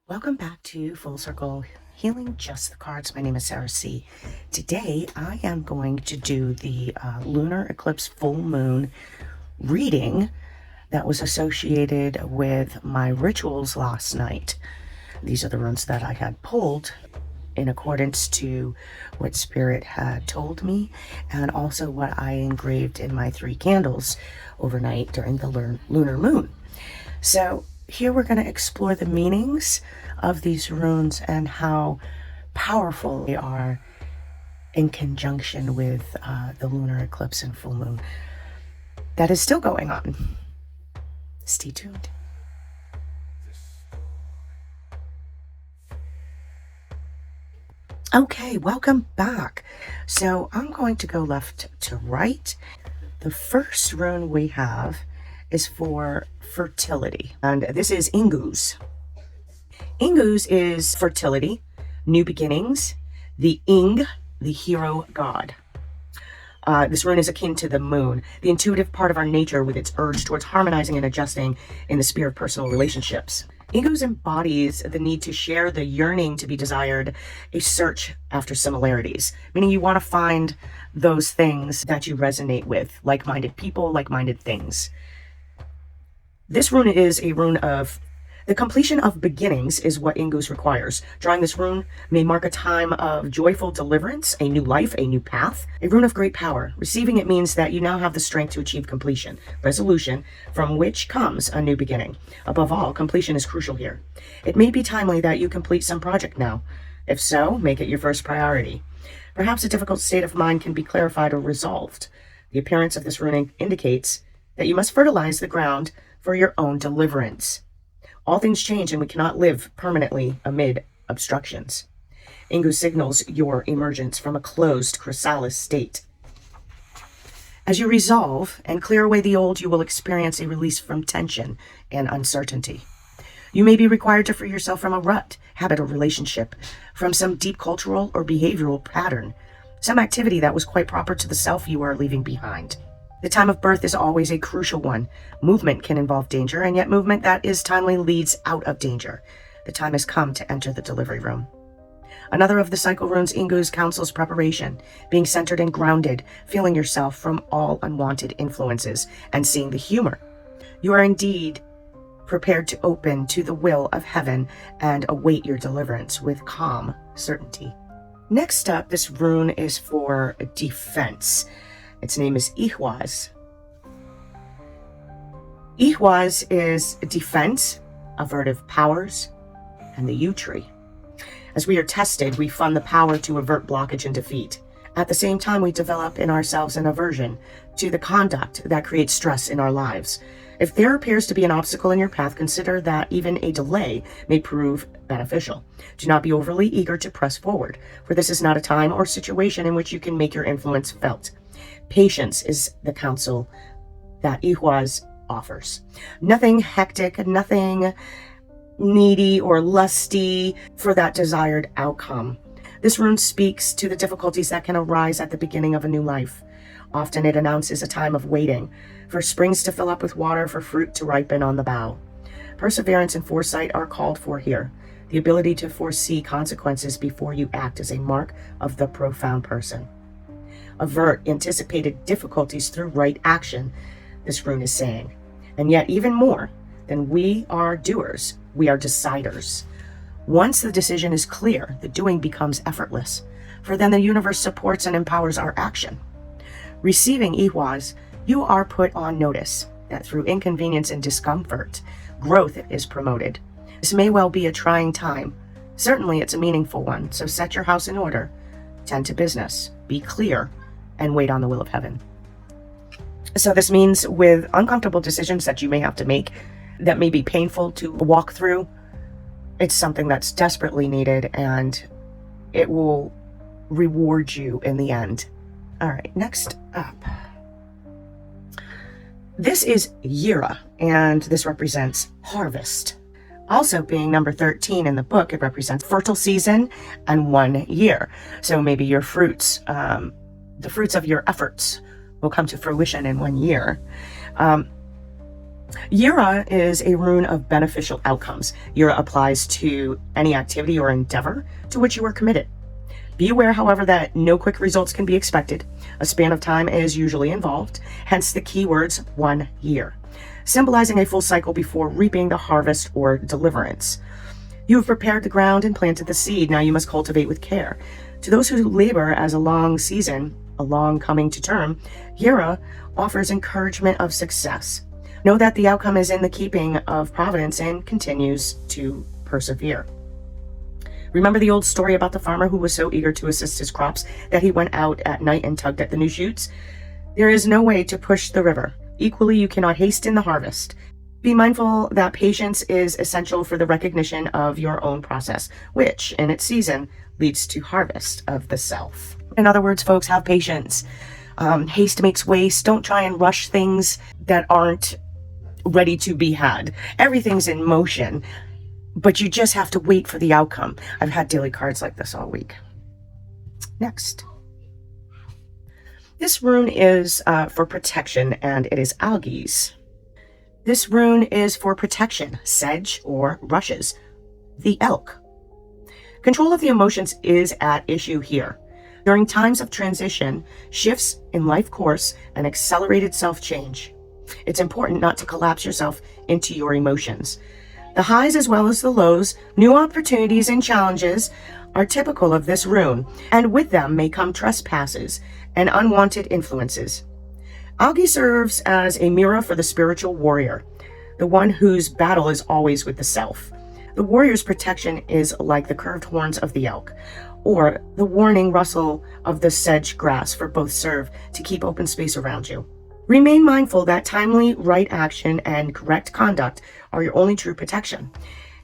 Welcome back to Full Circle Healing Just the Cards. My name is Sarah C. Today I am going to do the Lunar Eclipse Full Moon reading that was associated with my rituals last night. These are the runes that I had pulled in accordance to what Spirit had told me, and also what I engraved in my 3 candles overnight during the lunar moon. So here we're going to explore the meanings of these runes and how powerful they are in conjunction with the lunar eclipse and full moon that is still going on. Stay tuned. Okay, welcome back. So I'm going to go left to right. The first rune we have is for fertility, and this is Ingwaz. Ingwaz is fertility, new beginnings, the hero god. This rune is akin to the moon, the intuitive part of our nature with its urge towards harmonizing and adjusting in the sphere of personal relationships. Ingwaz embodies the need to share, the yearning to be desired, a search after similarities, meaning you want to find those things that you resonate with, like-minded people, like-minded things. This rune is a rune of the completion of beginnings is what Ingwaz requires. Drawing this rune may mark a time of joyful deliverance, a new life, a new path, a rune of great power. Receiving it means that you now have the strength to achieve completion, resolution, from which comes a new beginning. Above all, completion is crucial here. It may be timely that you complete some project now. If so, make it your first priority. Perhaps a difficult state of mind can be clarified or resolved. The appearance of this rune indicates that you must fertilize the ground for your own deliverance. All things change, and we cannot live permanently amid obstructions. Ingwaz signals your emergence from a closed chrysalis state. As you resolve and clear away the old, you will experience a release from tension and uncertainty. You may be required to free yourself from a rut, habit, or relationship, from some deep cultural or behavioral pattern, some activity that was quite proper to the self you are leaving behind. The time of birth is always a crucial one. Movement can involve danger, and yet movement that is timely leads out of danger. The time has come to enter the delivery room. Another of the cycle runes, Ingwaz, counsels preparation, being centered and grounded, feeling yourself from all unwanted influences, and seeing the humor. You are indeed prepared to open to the will of heaven and await your deliverance with calm certainty. Next up, this rune is for defense. Its name is Ingwaz. Ingwaz is defense, avertive powers, and the yew tree. As we are tested, we fund the power to avert blockage and defeat. At the same time, we develop in ourselves an aversion to the conduct that creates stress in our lives. If there appears to be an obstacle in your path, consider that even a delay may prove beneficial. Do not be overly eager to press forward, for this is not a time or situation in which you can make your influence felt. Patience is the counsel that Ingwaz offers. Nothing hectic, nothing needy or lusty for that desired outcome. This rune speaks to the difficulties that can arise at the beginning of a new life. Often it announces a time of waiting, for springs to fill up with water, for fruit to ripen on the bough. Perseverance and foresight are called for here. The ability to foresee consequences before you act is a mark of the profound person. Avert anticipated difficulties through right action, this rune is saying. And yet even more than we are doers, we are deciders. Once the decision is clear, the doing becomes effortless, for then the universe supports and empowers our action. Receiving Ingwaz, you are put on notice that through inconvenience and discomfort, growth is promoted. This may well be a trying time. Certainly it's a meaningful one, so set your house in order, tend to business, be clear, and wait on the will of heaven. So this means with uncomfortable decisions that you may have to make, that may be painful to walk through, it's something that's desperately needed, and it will reward you in the end. All right, next up. This is Jera, and this represents harvest. Also being number 13 in the book, it represents fertile season and 1 year. So maybe your fruits, the fruits of your efforts will come to fruition in 1 year. Jera is a rune of beneficial outcomes. Jera applies to any activity or endeavor to which you are committed. Be aware, however, that no quick results can be expected. A span of time is usually involved, hence the keywords 1 year, symbolizing a full cycle before reaping the harvest or deliverance. You have prepared the ground and planted the seed. Now you must cultivate with care. To those who labor as a long season, a long coming to term, Jera offers encouragement of success. Know that the outcome is in the keeping of providence and continues to persevere. Remember the old story about the farmer who was so eager to assist his crops that he went out at night and tugged at the new shoots? There is no way to push the river. Equally, you cannot hasten the harvest. Be mindful that patience is essential for the recognition of your own process, which, in its season, leads to harvest of the self. In other words, folks, have patience. Haste makes waste. Don't try and rush things that aren't ready to be had. Everything's in motion, but you just have to wait for the outcome. I've had daily cards like this all week. Next. This rune is for protection, and it is algaes. This rune is for protection, sedge or rushes, the elk. Control of the emotions is at issue here. During times of transition, shifts in life course, and accelerated self-change, it's important not to collapse yourself into your emotions. The highs as well as the lows, new opportunities and challenges are typical of this rune, and with them may come trespasses and unwanted influences. Algae serves as a mirror for the spiritual warrior, the one whose battle is always with the self. The warrior's protection is like the curved horns of the elk, or the warning rustle of the sedge grass, for both serve to keep open space around you. Remain mindful that timely, right action and correct conduct are your only true protection.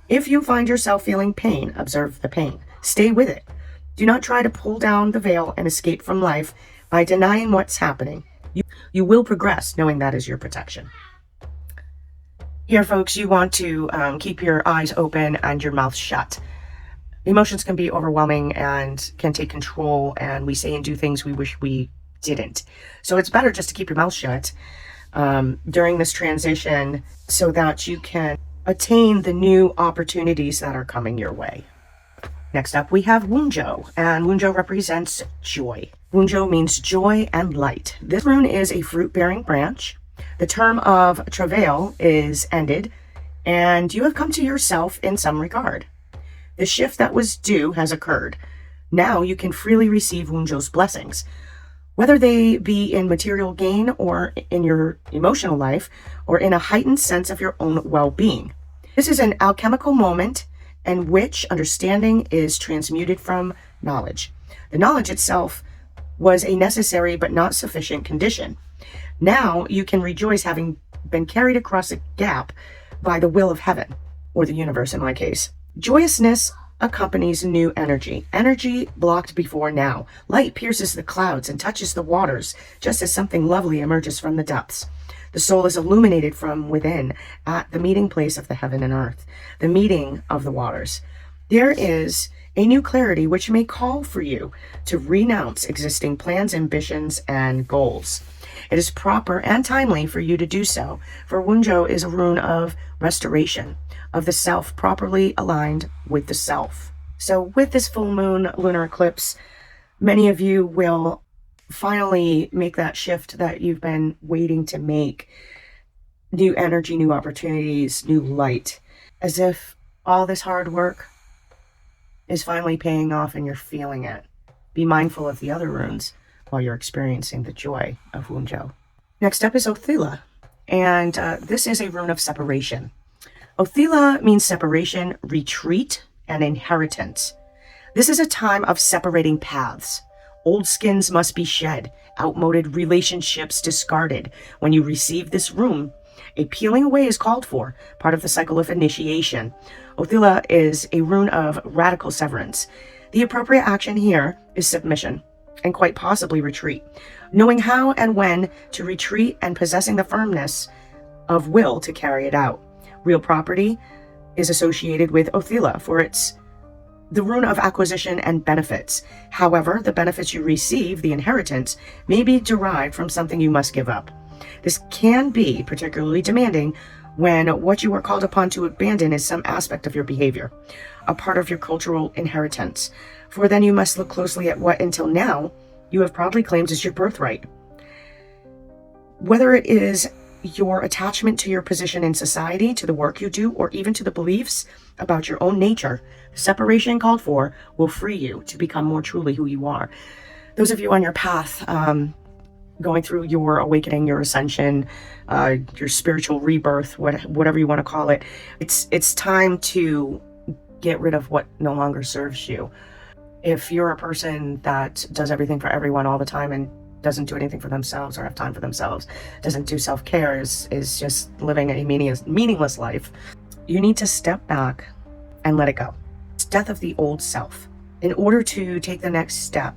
If you find yourself feeling pain, observe the pain. Stay with it. Do not try to pull down the veil and escape from life by denying what's happening. You will progress knowing that is your protection. Here, folks, you want to keep your eyes open and your mouth shut. Emotions can be overwhelming and can take control, and we say and do things we wish we didn't. So it's better just to keep your mouth shut during this transition so that you can attain the new opportunities that are coming your way. Next up, we have Wunjo, and Wunjo represents joy. Wunjo means joy and light. This rune is a fruit-bearing branch. The term of travail is ended, and you have come to yourself in some regard. The shift that was due has occurred. Now you can freely receive Wunjo's blessings, whether they be in material gain or in your emotional life or in a heightened sense of your own well-being. This is an alchemical moment in which understanding is transmuted from knowledge. The knowledge itself was a necessary but not sufficient condition. Now you can rejoice having been carried across a gap by the will of heaven, or the universe in my case. Joyousness accompanies new energy. Energy blocked before now. Light pierces the clouds and touches the waters, just as something lovely emerges from the depths. The soul is illuminated from within at the meeting place of the heaven and earth, the meeting of the waters. There is a new clarity which may call for you to renounce existing plans, ambitions, and goals. It is proper and timely for you to do so, for Wunjo is a rune of restoration, of the self properly aligned with the self. So with this full moon lunar eclipse, many of you will finally make that shift that you've been waiting to make. New energy, new opportunities, new light. As if all this hard work is finally paying off and you're feeling it. Be mindful of the other runes while you're experiencing the joy of Wunjo. Next up is Othala, and this is a rune of separation. Othala means separation, retreat, and inheritance. This is a time of separating paths. Old skins must be shed, outmoded relationships discarded. When you receive this rune, a peeling away is called for, part of the cycle of initiation. Othala is a rune of radical severance. The appropriate action here is submission, and quite possibly retreat. Knowing how and when to retreat and possessing the firmness of will to carry it out. Real property is associated with Othala, for it's the rune of acquisition and benefits. However, the benefits you receive, the inheritance, may be derived from something you must give up. This can be particularly demanding when what you are called upon to abandon is some aspect of your behavior, a part of your cultural inheritance. For then you must look closely at what until now you have proudly claimed as your birthright. Whether it is your attachment to your position in society, to the work you do, or even to the beliefs about your own nature, the separation called for will free you to become more truly who you are. Those of you on your path, going through your awakening, your ascension, your spiritual rebirth, whatever you want to call it, it's time to get rid of what no longer serves you. If you're a person that does everything for everyone all the time and doesn't do anything for themselves or have time for themselves, doesn't do self-care, is just living a meaningless life, you need to step back and let it go. It's death of the old self. In order to take the next step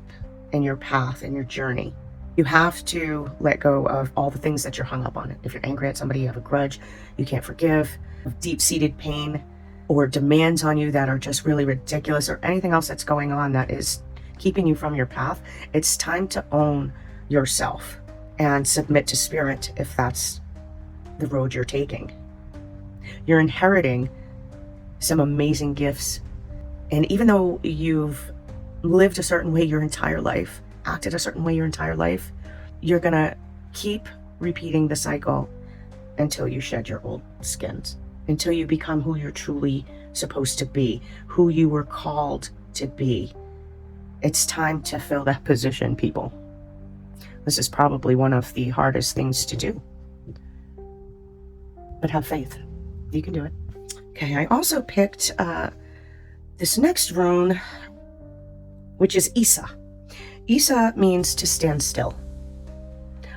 in your path, in your journey, you have to let go of all the things that you're hung up on. If you're angry at somebody, you have a grudge, you can't forgive, deep-seated pain, or demands on you that are just really ridiculous, or anything else that's going on that is keeping you from your path, it's time to own yourself and submit to spirit if that's the road you're taking. You're inheriting some amazing gifts. And even though you've lived a certain way your entire life, acted a certain way your entire life, you're gonna keep repeating the cycle until you shed your old skins, until you become who you're truly supposed to be, who you were called to be. It's time to fill that position, people. This is probably one of the hardest things to do. But have faith. You can do it. Okay, I also picked this next rune, which is Isa. Isa means to stand still.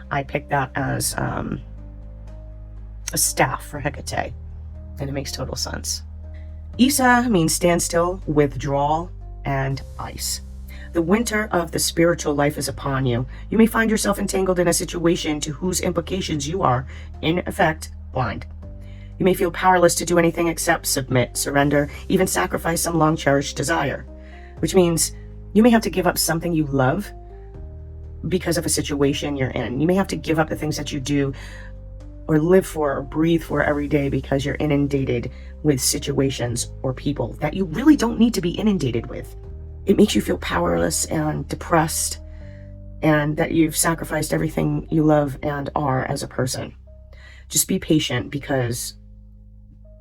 I picked that as a staff for Hecate, and it makes total sense. Isa means stand still, withdrawal, and ice. The winter of the spiritual life is upon you. You may find yourself entangled in a situation to whose implications you are, in effect, blind. You may feel powerless to do anything except submit, surrender, even sacrifice some long-cherished desire, which means you may have to give up something you love because of a situation you're in. You may have to give up the things that you do or live for or breathe for every day because you're inundated with situations or people that you really don't need to be inundated with. It makes you feel powerless and depressed, and that you've sacrificed everything you love and are as a person. Just be patient, because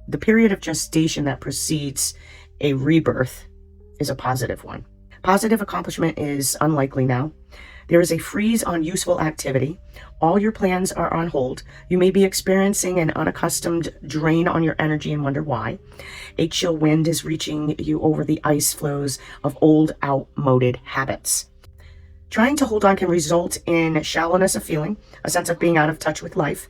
the period of gestation that precedes a rebirth is a positive one. Positive accomplishment is unlikely now. There is a freeze on useful activity. All your plans are on hold. You may be experiencing an unaccustomed drain on your energy and wonder why. A chill wind is reaching you over the ice floes of old, outmoded habits. Trying to hold on can result in shallowness of feeling, a sense of being out of touch with life.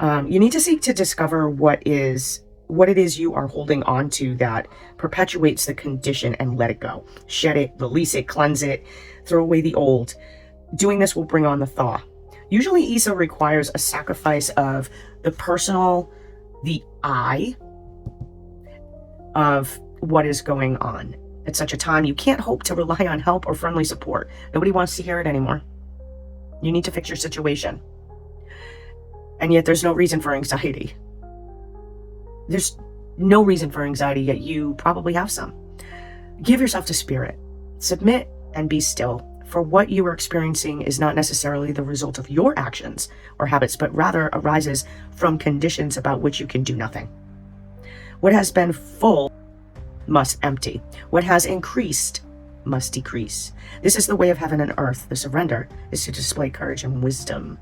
You need to seek to discover what it is you are holding on to that perpetuates the condition, and let it go. Shed it, release it, cleanse it, throw away the old. Doing this will bring on the thaw. Usually Isa requires a sacrifice of the personal, the I, of what is going on. At such a time, you can't hope to rely on help or friendly support. Nobody wants to hear it anymore. You need to fix your situation. And yet there's no reason for anxiety. There's no reason for anxiety, yet you probably have some. Give yourself to spirit. Submit and be still. For what you are experiencing is not necessarily the result of your actions or habits, but rather arises from conditions about which you can do nothing. What has been full must empty. What has increased must decrease. This is the way of heaven and earth. The surrender is to display courage and wisdom.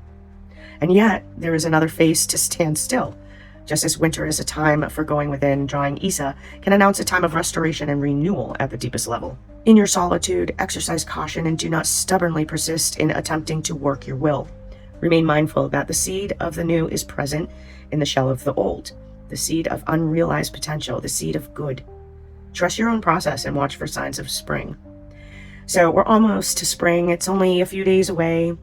And yet, there is another phase to stand still. Just as winter is a time for going within, drawing Isa can announce a time of restoration and renewal at the deepest level. In your solitude, exercise caution and do not stubbornly persist in attempting to work your will. Remain mindful that the seed of the new is present in the shell of the old, the seed of unrealized potential, the seed of good. Trust your own process and watch for signs of spring. So we're almost to spring. It's only a few days away.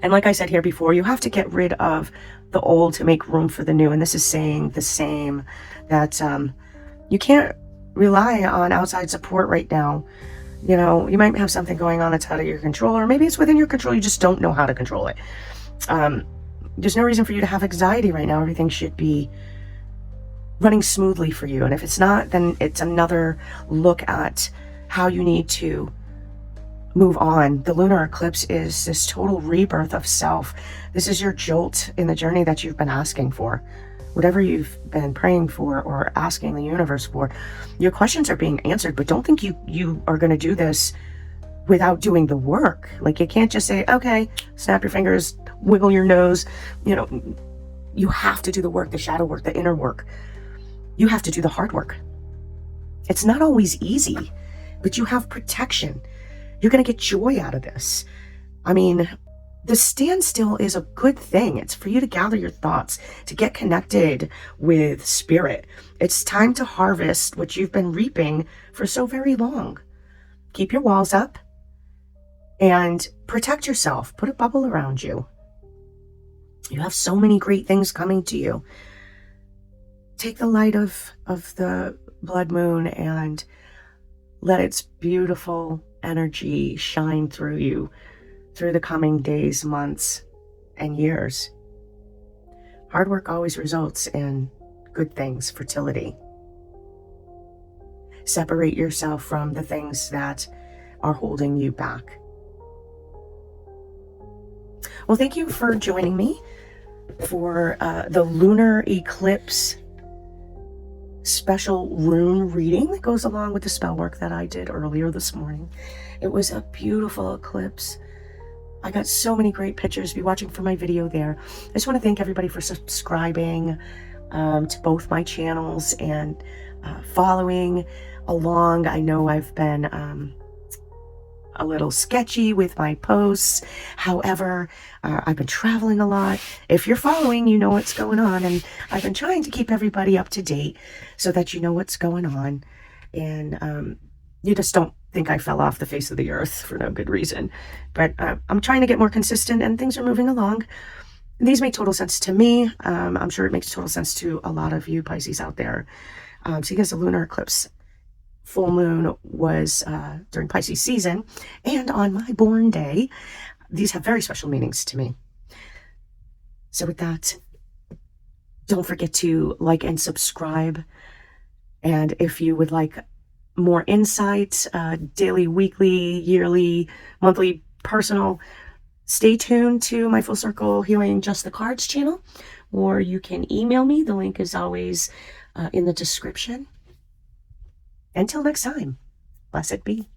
And like I said here before, you have to get rid of the old to make room for the new. And this is saying the same, that you can't rely on outside support right now. You know, you might have something going on that's out of your control, or maybe it's within your control. You just don't know how to control it. There's no reason for you to have anxiety right now. Everything should be running smoothly for you. And if it's not, then it's another look at how you need to move on. The lunar eclipse is this total rebirth of self. This is your jolt in the journey that you've been asking for. Whatever you've been praying for or asking the universe for, your questions are being answered, but don't think you are going to do this without doing the work. Like, you can't just say, okay, snap your fingers, wiggle your nose. You know, you have to do the work, the shadow work, the inner work. You have to do the hard work. It's not always easy, but you have protection. You're going to get joy out of this. I mean, the standstill is a good thing. It's for you to gather your thoughts, to get connected with spirit. It's time to harvest what you've been reaping for so very long. Keep your walls up and protect yourself. Put a bubble around you. You have so many great things coming to you. Take the light of the blood moon and let its beautiful energy shine through you through the coming days, months, and years. Hard work always results in good things, fertility. Separate yourself from the things that are holding you back. Well, thank you for joining me for the Lunar Eclipse special rune reading that goes along with the spell work that I did earlier this morning. It was a beautiful eclipse. I got so many great pictures. Be watching for my video there. I just want to thank everybody for subscribing to both my channels and following along. I know I've been a little sketchy with my posts. However, I've been traveling a lot. If you're following, you know what's going on. And I've been trying to keep everybody up to date so that you know what's going on. And you just don't think I fell off the face of the earth for no good reason. But I'm trying to get more consistent, and things are moving along. These make total sense to me. I'm sure it makes total sense to a lot of you Pisces out there. So because the lunar eclipse full moon was during Pisces season, and on my born day, these have very special meanings to me. So with that, don't forget to like and subscribe. And if you would like more insight, daily, weekly, yearly, monthly, personal, stay tuned to my Full Circle Healing Just the Cards channel, or you can email me. The link is always in the description. Until next time, blessed be.